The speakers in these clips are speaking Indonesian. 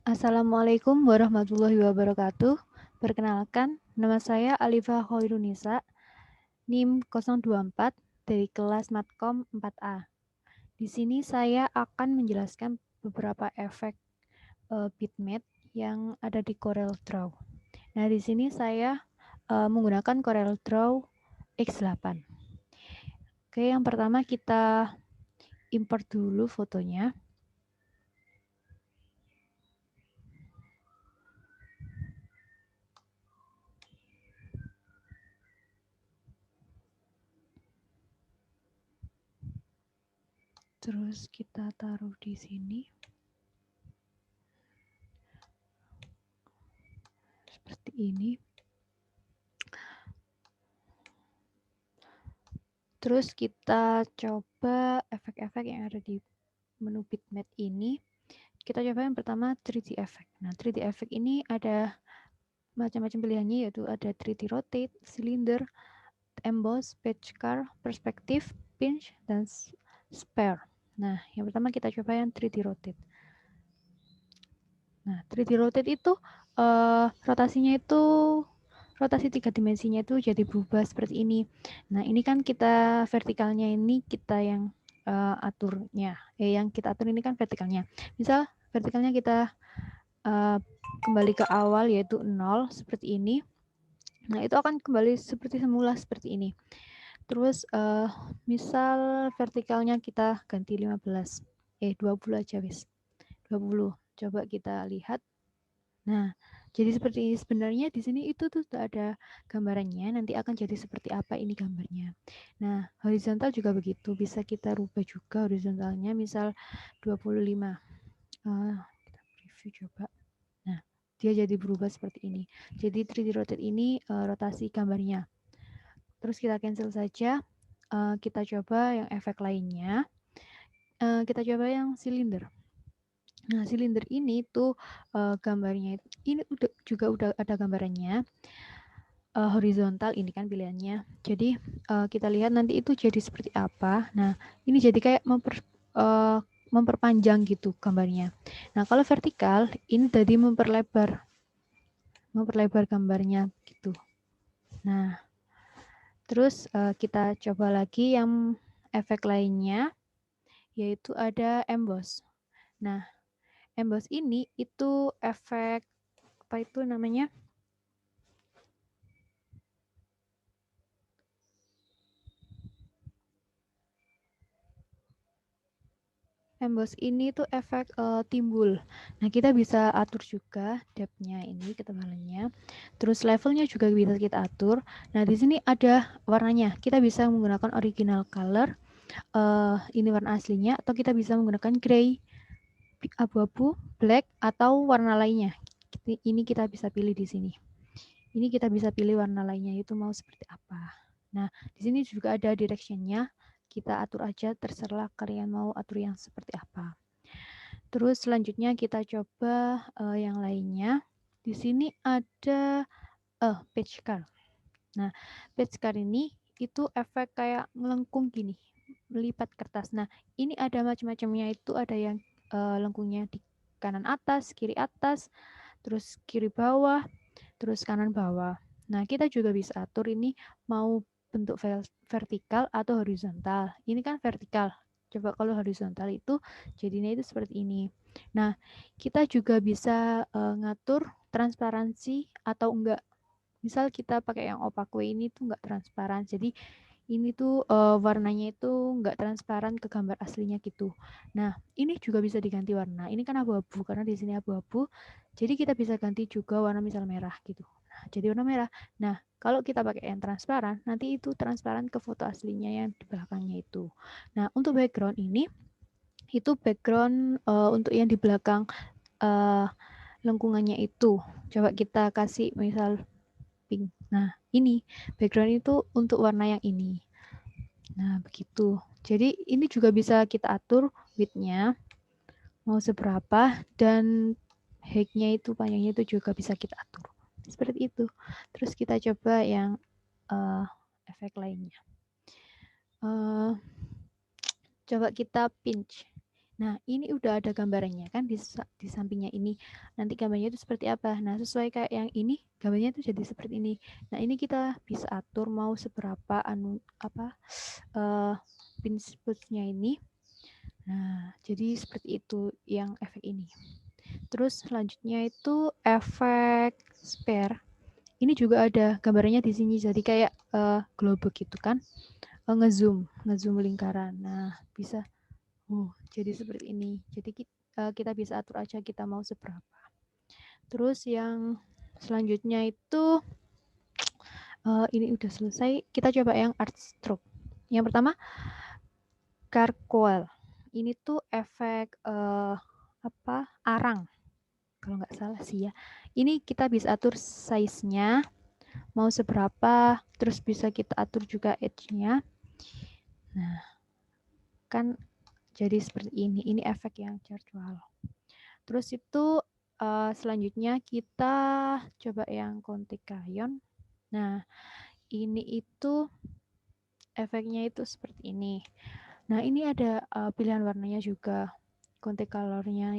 Assalamualaikum warahmatullahi wabarakatuh. Perkenalkan, nama saya Alifa Khairunisa, NIM 024 dari kelas Matkom 4A. Di sini saya akan menjelaskan beberapa efek bitmap yang ada di CorelDRAW. Nah, di sini saya menggunakan CorelDRAW X8. Oke, yang pertama kita import dulu fotonya. Terus kita taruh di sini. Seperti ini. Terus kita coba efek-efek yang ada di menu bitmap ini. Kita coba yang pertama 3D effect. Nah, 3D effect ini ada macam-macam pilihannya, yaitu ada 3D rotate, cylinder, emboss, patch car, perspective, pinch, dan spare. Nah, yang pertama kita coba yang 3D rotate. Nah, 3D rotate itu rotasinya itu rotasi 3 dimensinya itu jadi berubah seperti ini. Nah, ini kan kita vertikalnya ini kita yang aturnya. Yang kita atur ini kan vertikalnya. Misal vertikalnya kita kembali ke awal yaitu 0 seperti ini. Nah, itu akan kembali seperti semula seperti ini. Terus misal vertikalnya kita ganti 15. 20 aja wis. 20. Coba kita lihat. Nah, jadi seperti ini. Sebenarnya di sini itu tuh sudah ada gambarannya, nanti akan jadi seperti apa ini gambarnya. Nah, horizontal juga begitu, bisa kita rubah juga horizontalnya, misal 25. Kita preview coba. Nah, dia jadi berubah seperti ini. Jadi 3D rotate ini rotasi gambarnya. Terus kita cancel saja. Kita coba yang efek lainnya. Kita coba yang silinder. Nah, silinder ini tuh gambarnya ini juga udah ada gambarannya. Horizontal ini kan pilihannya. Jadi kita lihat nanti itu jadi seperti apa. Nah, ini jadi kayak memperpanjang gitu gambarnya. Nah, kalau vertikal ini tadi memperlebar gambarnya gitu. Nah, terus kita coba lagi yang efek lainnya, yaitu ada emboss. Nah, emboss ini itu efek apa itu namanya? Emboss ini tuh efek timbul. Nah, kita bisa atur juga depth-nya ini, ketebalannya. Terus levelnya juga bisa kita atur. Nah, di sini ada warnanya. Kita bisa menggunakan original color, ini warna aslinya, atau kita bisa menggunakan gray, abu-abu, black, atau warna lainnya. Ini kita bisa pilih di sini. Ini kita bisa pilih warna lainnya, itu mau seperti apa. Nah, di sini juga ada direction-nya. Kita atur aja, terserah kalian mau atur yang seperti apa. Terus selanjutnya kita coba yang lainnya. Di sini ada patch car. Nah, patch car ini itu efek kayak melengkung gini, melipat kertas. Nah, ini ada macam-macamnya, itu ada yang lengkungnya di kanan atas, terus kiri bawah, terus kanan bawah. Nah, kita juga bisa atur ini mau bentuk vertikal atau horizontal. Ini kan vertikal. Coba kalau horizontal itu jadinya itu seperti ini. Nah, kita juga bisa ngatur transparansi atau enggak. Misal kita pakai yang opaque ini tuh enggak transparan. Jadi ini tuh warnanya itu enggak transparan ke gambar aslinya gitu. Nah, ini juga bisa diganti warna. Ini kan abu-abu karena di sini abu-abu. Jadi kita bisa ganti juga warna misal merah gitu. Nah, jadi warna merah. Nah, kalau kita pakai yang transparan, nanti itu transparan ke foto aslinya yang di belakangnya itu. Nah, untuk background ini itu background untuk yang di belakang lengkungannya itu. Coba kita kasih misal pink. Nah, ini background itu untuk warna yang ini. Nah, begitu. Jadi ini juga bisa kita atur width-nya mau seberapa, dan height-nya itu, panjangnya itu juga bisa kita atur. Seperti itu. Terus kita coba yang efek lainnya. Coba kita pinch. Nah, ini udah ada gambarannya kan di sampingnya ini. Nanti gambarnya itu seperti apa. Nah, sesuai kayak yang ini, gambarnya itu jadi seperti ini. Nah, ini kita bisa atur mau seberapa pin pushnya ini. Nah, jadi seperti itu yang efek ini. Terus selanjutnya itu efek spare. Ini juga ada gambarnya di sini. Jadi kayak globe gitu kan. Ngezoom lingkaran. Nah, bisa jadi seperti ini. Jadi kita bisa atur aja kita mau seberapa. Terus yang selanjutnya itu ini udah selesai. Kita coba yang art stroke. Yang pertama Carcoal. Ini tuh efek arang. Kalau nggak salah sih ya. Ini kita bisa atur size-nya mau seberapa, terus bisa kita atur juga edge-nya. Nah, kan jadi seperti ini. Ini efek yang Carcoal. Terus itu selanjutnya kita coba yang Conte Crayon. Nah, ini itu efeknya itu seperti ini. Nah, ini ada pilihan warnanya juga. Conte colornya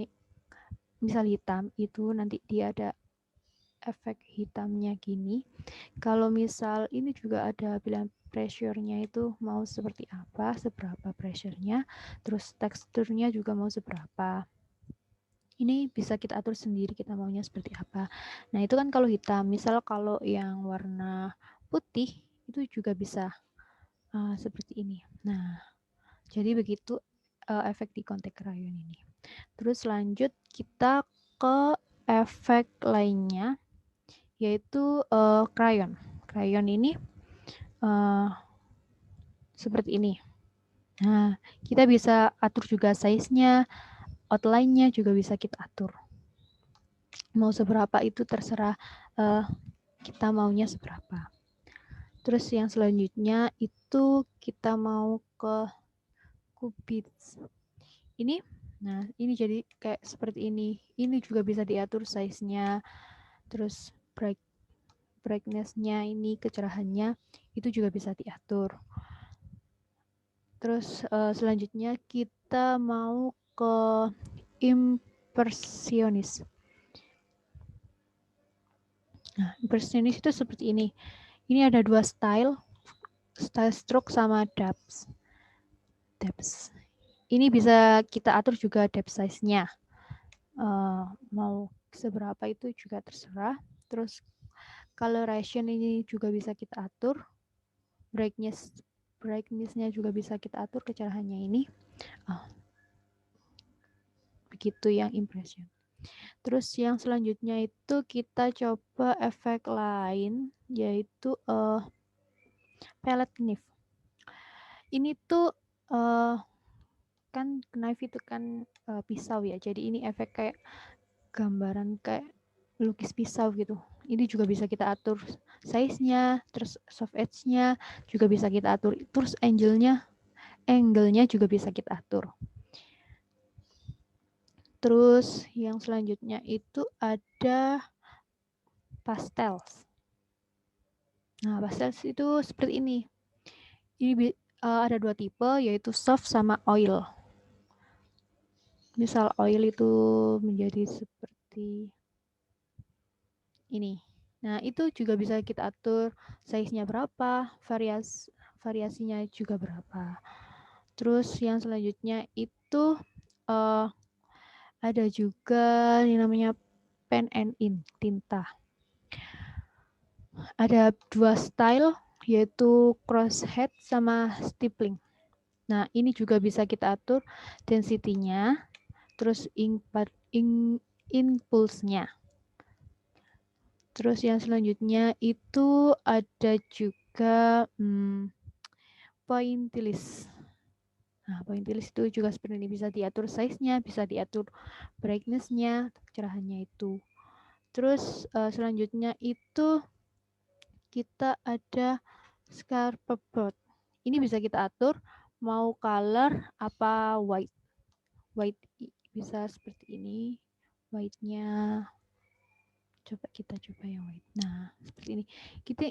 misal hitam itu nanti dia ada efek hitamnya gini. Kalau misal ini juga ada pilihan pressure-nya itu mau seperti apa, seberapa pressure-nya, terus teksturnya juga mau seberapa. Ini bisa kita atur sendiri kita maunya seperti apa. Nah, itu kan kalau hitam. Misal kalau yang warna putih itu juga bisa seperti ini. Nah, jadi begitu efek di Conte Crayon ini. Terus lanjut kita ke efek lainnya yaitu crayon. Crayon ini seperti ini. Nah, kita bisa atur juga size-nya, outline-nya juga bisa kita atur. Mau seberapa itu terserah kita maunya seberapa. Terus yang selanjutnya itu kita mau ke Cubits. Ini, nah ini jadi kayak seperti ini. Ini juga bisa diatur size-nya, terus brightness-nya ini kecerahannya itu juga bisa diatur. Terus selanjutnya kita mau ke impressionis. Nah, impressionis itu seperti ini. Ini ada dua style stroke sama depth. Ini bisa kita atur juga depth size-nya. Mau seberapa itu juga terserah. Terus coloration ini juga bisa kita atur. Brightness-nya juga bisa kita atur kecerahannya ini. Begitu yang impression. Terus yang selanjutnya itu kita coba efek lain yaitu palette knife. Ini tuh kan knife itu kan pisau ya. Jadi ini efek kayak gambaran kayak lukis pisau gitu. Ini juga bisa kita atur size-nya, terus soft edge-nya juga bisa kita atur. Terus angle-nya juga bisa kita atur. Terus yang selanjutnya itu ada pastels. Nah, pastels itu seperti ini. Ini ada dua tipe, yaitu soft sama oil. Misal oil itu menjadi seperti ini. Nah, itu juga bisa kita atur size-nya berapa, variasinya juga berapa. Terus yang selanjutnya itu ada juga yang namanya pen and ink, tinta. Ada dua style, yaitu crosshead sama stippling. Nah, ini juga bisa kita atur density-nya, terus impulse-nya. Terus yang selanjutnya itu ada juga pointillist. Nah, pointillist itu juga seperti ini, bisa diatur size-nya, bisa diatur brightness-nya, kecerahannya itu. Terus selanjutnya itu kita ada scarpboard. Ini bisa kita atur mau color apa white. White bisa seperti ini. White-nya coba kita coba yang white. Nah, seperti ini.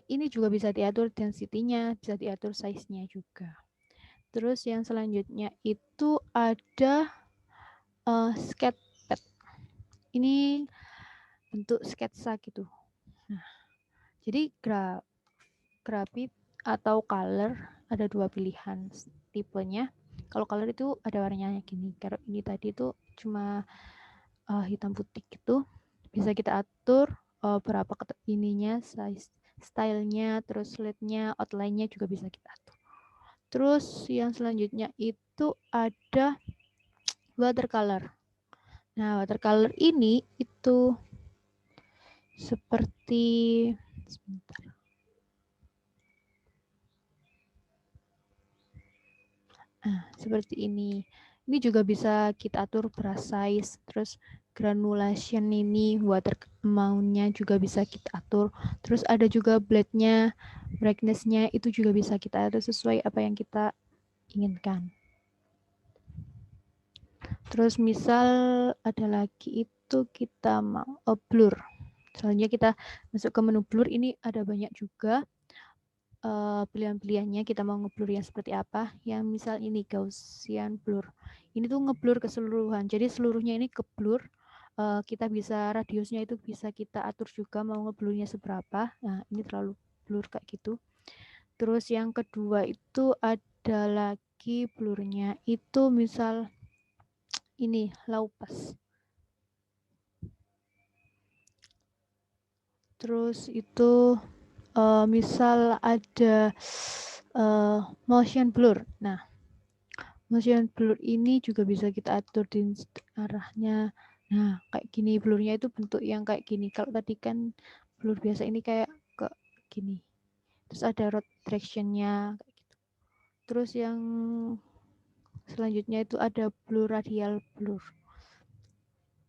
Ini juga bisa diatur density-nya, bisa diatur size-nya juga. Terus yang selanjutnya itu ada sketchpad. Ini bentuk sketsa gitu. Nah, jadi grafit atau color ada dua pilihan tipenya. Kalau color itu ada warnanya gini. Kalau ini tadi itu cuma hitam putih gitu. Bisa kita atur berapa ininya, size, stylenya, terus slide-nya, outline-nya juga bisa kita atur. Terus yang selanjutnya itu ada watercolor. Nah, watercolor ini itu seperti sebentar. Nah, seperti ini. Ini juga bisa kita atur brush size, terus granulation ini, water amount-nya juga bisa kita atur. Terus ada juga blade-nya, brightness-nya itu juga bisa kita atur sesuai apa yang kita inginkan. Terus misal ada lagi itu kita mau blur. Selanjutnya kita masuk ke menu blur, ini ada banyak juga pilihan-pilihannya, kita mau ngeblur yang seperti apa. Yang misal ini Gaussian blur, ini tuh ngeblur keseluruhan, jadi seluruhnya ini ke blur. Kita bisa radiusnya itu bisa kita atur juga mau ngeblurnya seberapa. Nah, ini terlalu blur kayak gitu. Terus yang kedua itu ada lagi blurnya itu misal ini low pass. Terus itu misal ada motion blur. Nah, motion blur ini juga bisa kita atur di arahnya. Nah, kayak gini blurnya itu bentuk yang kayak gini. Kalau tadi kan blur biasa, ini kayak ke gini. Terus ada rod direction-nya kayak gitu. Terus yang selanjutnya itu ada blur radial blur.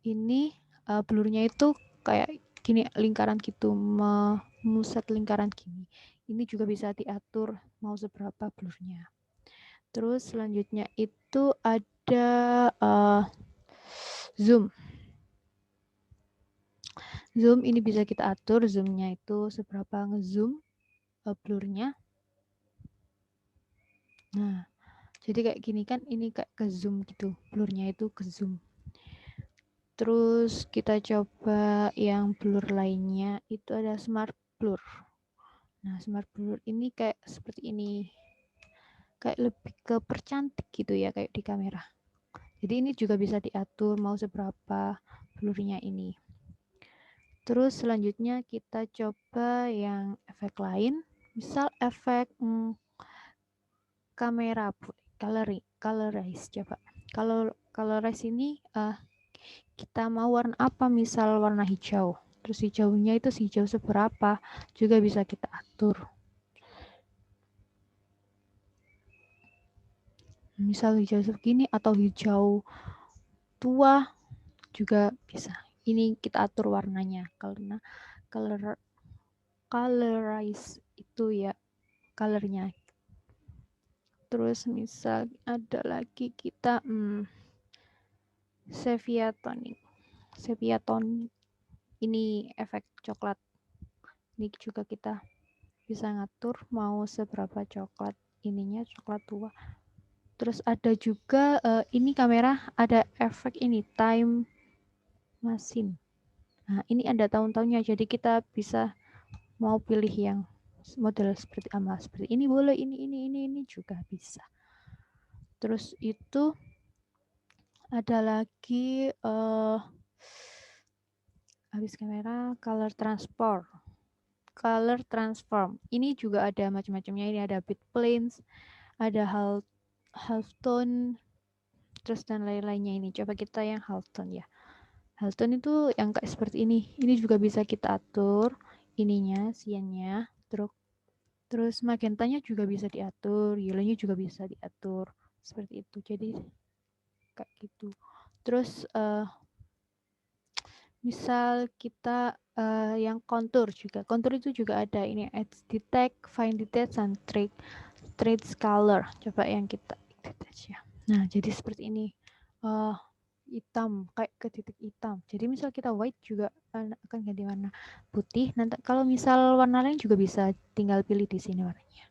Ini blurnya itu kayak gini, lingkaran gitu, memusat lingkaran gini. Ini juga bisa diatur mau seberapa blurnya. Terus selanjutnya itu ada zoom. Zoom ini bisa kita atur zoomnya itu seberapa ngezoom blurnya. Nah, jadi kayak gini kan, ini kayak ke zoom gitu, blurnya itu ke zoom. Terus kita coba yang blur lainnya, itu ada smart blur. Nah, smart blur ini kayak seperti ini, kayak lebih ke percantik gitu ya, kayak di kamera. Jadi ini juga bisa diatur mau seberapa blurnya ini. Terus selanjutnya kita coba yang efek lain, misal efek kamera colorize. Coba kalau colorize ini kita mau warna apa, misal warna hijau, terus hijaunya itu hijau seberapa juga bisa kita atur. Misal hijau segini atau hijau tua juga bisa. Ini kita atur warnanya karena colorize itu ya colornya. Terus misal ada lagi kita sepia tone, ini efek coklat. Ini juga kita bisa ngatur mau seberapa coklat ininya, coklat tua. Terus ada juga ini kamera ada efek ini time machine. Nah, ini ada tahun-tahunnya, jadi kita bisa mau pilih yang model seperti apa, seperti ini boleh, ini juga bisa. Terus itu ada lagi habis kamera color transform. Ini juga ada macam-macamnya. Ini ada bit planes, ada halftone, terus dan lain-lainnya. Ini coba kita yang halftone ya. Halftone itu yang kayak seperti ini. Ini juga bisa kita atur ininya, cyan-nya, terus magentanya juga bisa diatur, yellow-nya juga bisa diatur seperti itu. Jadi kayak gitu. Terus misal kita yang kontur juga. Kontur itu juga ada ini edge detect, fine detect, and trace color. Coba yang kita detect ya. Nah, jadi seperti ini. Hitam kayak ke titik hitam. Jadi misal kita white juga akan ganti warna putih. Nanti kalau misal warna lain juga bisa tinggal pilih di sini warnanya.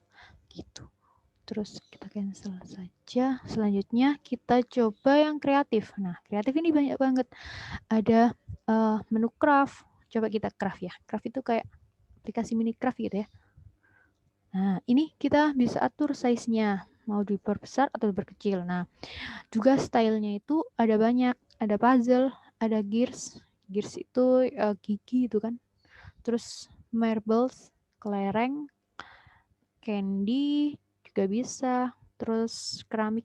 Gitu. Terus kita cancel saja. aja. Selanjutnya kita coba yang kreatif. Nah, kreatif ini banyak banget. Ada menu craft. Coba kita craft ya. Craft itu kayak aplikasi mini craft gitu ya. Nah, ini kita bisa atur size-nya. Mau diperbesar atau diperkecil. Nah, juga stylenya itu ada banyak. Ada puzzle, ada gears. Gears itu gigi itu kan. Terus marbles, kelereng, candy juga bisa. Terus keramik.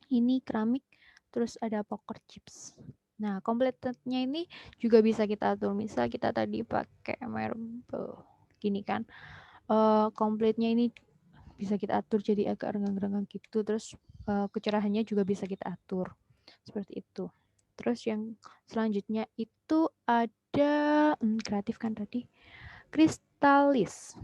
Ini keramik. Terus ada poker chips. Nah, completed-nya ini juga bisa kita atur. Misal kita tadi pakai marble. Gini kan. Completenya ini bisa kita atur jadi agak renggang-renggang gitu. Terus kecerahannya juga bisa kita atur. Seperti itu. Terus yang selanjutnya itu ada kreatif kan tadi. Kristalis.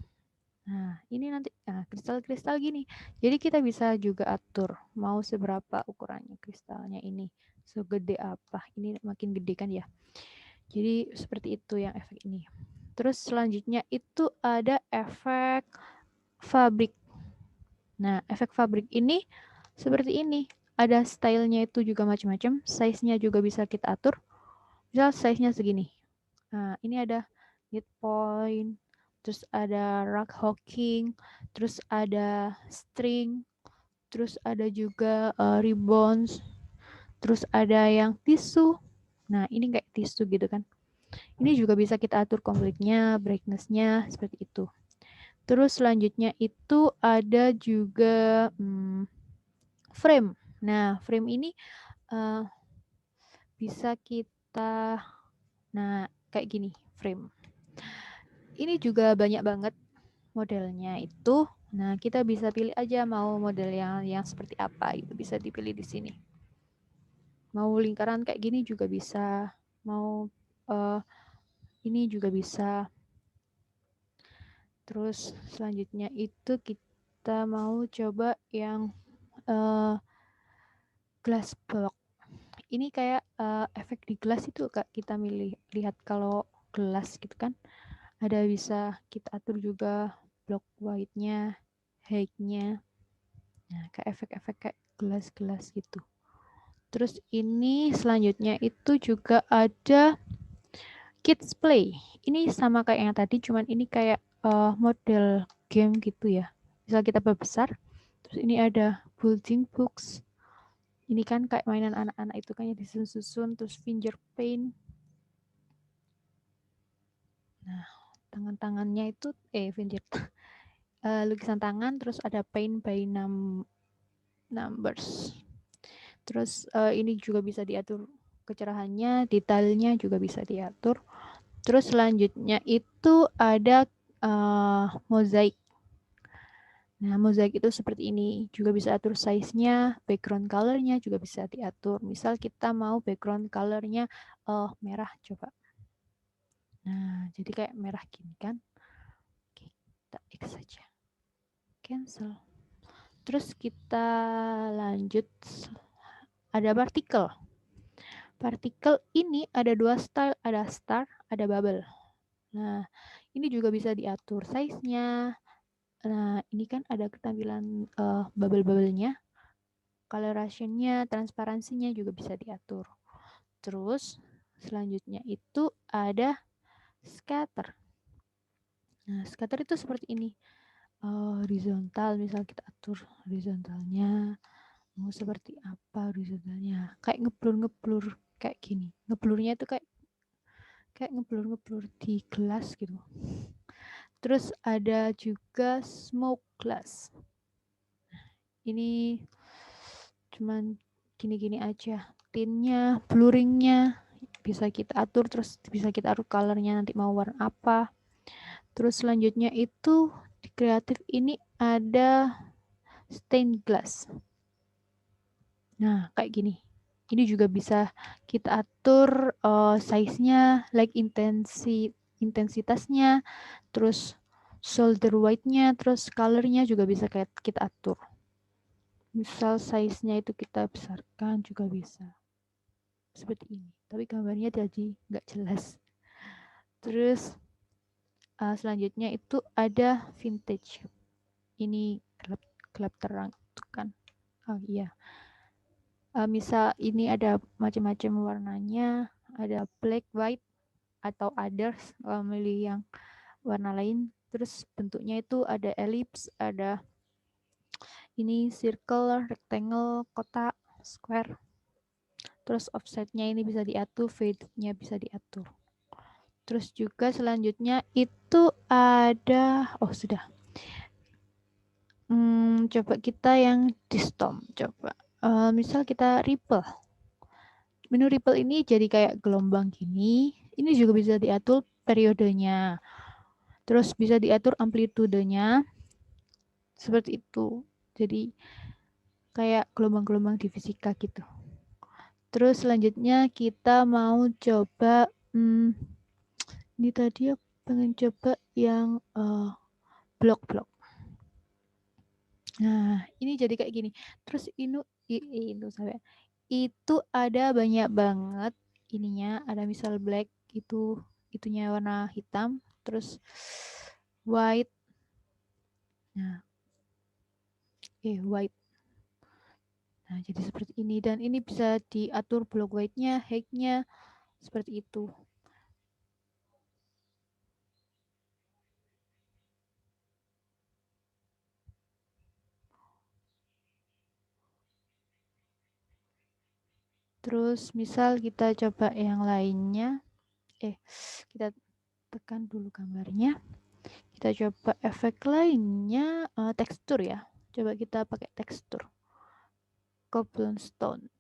Nah, ini nanti kristal-kristal gini. Jadi kita bisa juga atur mau seberapa ukurannya kristalnya ini. Segede apa. Ini makin gede kan ya. Jadi seperti itu yang efek ini. Terus selanjutnya itu ada efek fabrik. Nah, efek fabrik ini seperti ini. Ada stylenya itu juga macam-macam. Size-nya juga bisa kita atur. Misal size-nya segini. Nah, ini ada hit point, terus ada rug hooking, terus ada string, terus ada juga ribbons, terus ada yang tisu. Nah, ini kayak tisu gitu kan. Ini juga bisa kita atur komplitnya, brightness-nya, seperti itu. Terus selanjutnya itu ada juga frame. Nah, frame ini bisa kita, nah kayak gini frame. Ini juga banyak banget modelnya itu. Nah, kita bisa pilih aja mau model yang seperti apa itu bisa dipilih di sini. Mau lingkaran kayak gini juga bisa. Mau ini juga bisa. Terus selanjutnya itu kita mau coba yang glass block. Ini kayak efek di gelas itu Kak, kita lihat kalau gelas gitu kan. Ada bisa kita atur juga block white-nya, height-nya. Nah, kayak efek-efek kayak gelas-gelas gitu. Terus ini selanjutnya itu juga ada kids play. Ini sama kayak yang tadi, cuman ini kayak model game gitu ya. Misal kita perbesar, terus ini ada building books. Ini kan kayak mainan anak-anak itu kan yang disusun-susun, terus finger paint. Nah, tangan-tangannya itu finger lukisan tangan, terus ada paint by numbers. Terus ini juga bisa diatur kecerahannya, detailnya juga bisa diatur. Terus selanjutnya itu ada mozaik. Nah, mozaik itu seperti ini. Juga bisa atur size-nya, background color-nya juga bisa diatur. Misal kita mau background color-nya merah, coba. Nah, jadi kayak merah gini kan. Oke, kita X saja. Cancel. Terus kita lanjut. Ada partikel. Partikel ini ada dua style, ada star, ada bubble. Nah, ini juga bisa diatur size-nya. Nah, ini kan ada ketampilan bubble-bubble-nya, coloration-nya, transparansinya juga bisa diatur. Terus selanjutnya itu ada scatter. Nah, scatter itu seperti ini. Horizontal, misal kita atur horizontalnya. Mau seperti apa horizontalnya? Kayak ngeblur-ngeblur kayak gini. Ngeblurnya itu kayak ngeblur-ngeblur di gelas gitu. Terus ada juga smoke glass. Ini cuman gini-gini aja. Tinnya, blurringnya bisa kita atur, terus bisa kita atur colornya nanti mau warna apa. Terus selanjutnya itu di kreatif ini ada stained glass. Nah, kayak gini. Ini juga bisa kita atur size-nya, like intensitasnya, terus solder white-nya, terus color-nya juga bisa kita atur. Misal size-nya itu kita besarkan juga bisa. Seperti ini. Tapi gambarnya jadi nggak jelas. Terus selanjutnya itu ada vintage. Ini gelap terang itu kan. Oh iya. Misal ini ada macam-macam warnanya, ada black, white, atau others, kalau milih yang warna lain. Terus bentuknya itu ada ellipse, ada ini circle, rectangle, kotak, square. Terus offsetnya ini bisa diatur, fade-nya bisa diatur. Terus juga selanjutnya itu ada, oh sudah. Coba kita yang distorm, coba. Misal kita ripple. Menu ripple ini jadi kayak gelombang gini. Ini juga bisa diatur periodenya. Terus bisa diatur amplitudenya. Seperti itu. Jadi kayak gelombang-gelombang di fisika gitu. Terus selanjutnya kita mau coba ini tadi aku pengen coba yang blok-blok. Nah, ini jadi kayak gini. Terus itu ada banyak banget ininya. Ada misal black itu itunya warna hitam, terus white. Nah, white. Nah, jadi seperti ini dan ini bisa diatur block white-nya, height-nya seperti itu. Terus misal kita coba yang lainnya. Kita tekan dulu gambarnya. Kita coba efek lainnya, tekstur ya. Coba kita pakai tekstur. Cobblestone.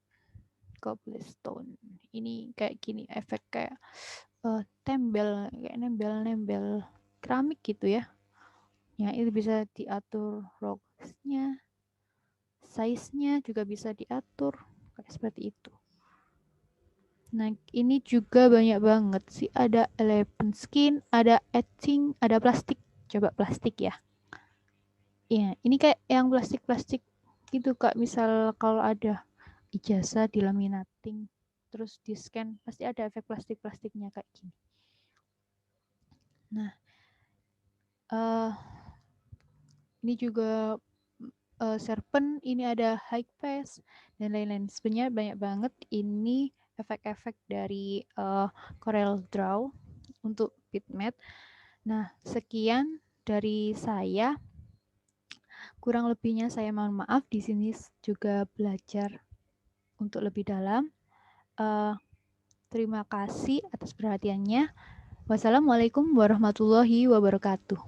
Ini kayak gini, efek kayak kayak nembel keramik gitu ya. Ya, itu bisa diatur rocks-nya, size-nya juga bisa diatur kayak seperti itu. Nah, ini juga banyak banget sih. Ada elephant skin, ada etching, ada plastik. Coba plastik ya. Iya, ini kayak yang plastik-plastik gitu Kak. Misal kalau ada ijazah di laminating, terus di scan, pasti ada efek plastik-plastiknya kayak gini. Nah, ini juga serpent, ini ada high pass dan lain-lain. Sebenarnya banyak banget ini efek-efek dari Corel Draw untuk bitmap. Nah, sekian dari saya. Kurang lebihnya saya mohon maaf. Di sini juga belajar untuk lebih dalam. Terima kasih atas perhatiannya. Wassalamualaikum warahmatullahi wabarakatuh.